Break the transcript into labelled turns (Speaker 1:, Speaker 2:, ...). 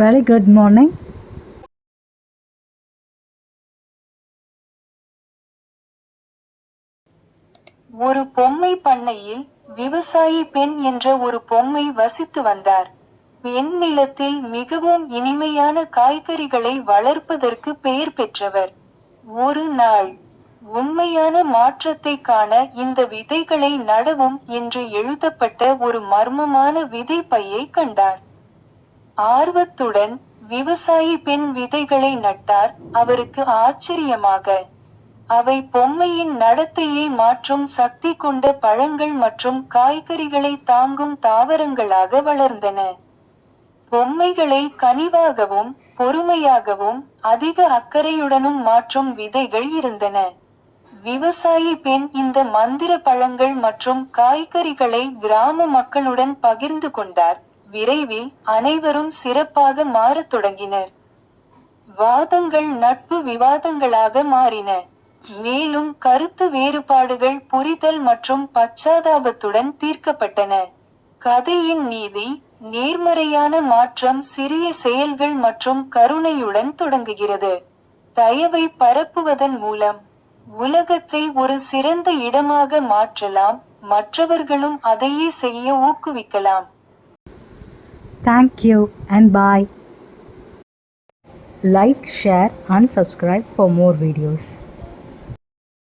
Speaker 1: Very good morning.
Speaker 2: ஒரு பொம்மை பண்ணையில் விவசாயி பெண் என்ற ஒரு பொம்மை வசித்து வந்தார். பெண் நிலத்தில் மிகவும் இனிமையான காய்கறிகளை வளர்ப்பதற்கு பெயர் பெற்றவர். ஒரு நாள், உண்மையான மாற்றத்தை காண இந்த விதைகளை நடவும் என்று எழுதப்பட்ட ஒரு மர்மமான விதை பையை கண்டார். ஆர்வத்துடன் விவசாயி பெண் விதைகளை நட்டார். அவருக்கு ஆச்சரியமாக, அவை பொம்மையின் நடத்தையை மாற்றும் சக்தி கொண்ட பழங்கள் மற்றும் காய்கறிகளை தாங்கும் தாவரங்களாக வளர்ந்தன. பொம்மைகளை கனிவாகவும் பொறுமையாகவும் அதிக அக்கறையுடனும் மாற்றும் விதைகள் இருந்தன. விவசாயி பெண் இந்த மந்திர பழங்கள் மற்றும் காய்கறிகளை கிராம மக்களுடன் பகிர்ந்து கொண்டார். விரைவில் அனைவரும் சிறப்பாக மாறத் தொடங்கினர். வாதங்கள் நட்பு விவாதங்களாக மாறின. மேலும் கருத்து வேறுபாடுகள் புரிதல் மற்றும் பச்சாதாபத்துடன் தீர்க்கப்பட்டன. கதையின் நீதி: நேர்மறையான மாற்றம் சிறிய செயல்கள் மற்றும் கருணையுடன் தொடங்குகிறது. தயவை பரப்புவதன் மூலம் உலகத்தை ஒரு சிறந்த இடமாக மாற்றலாம். மற்றவர்களும் அதையே செய்ய ஊக்குவிக்கலாம்.
Speaker 1: Thank you and bye. Like, share and subscribe for more videos.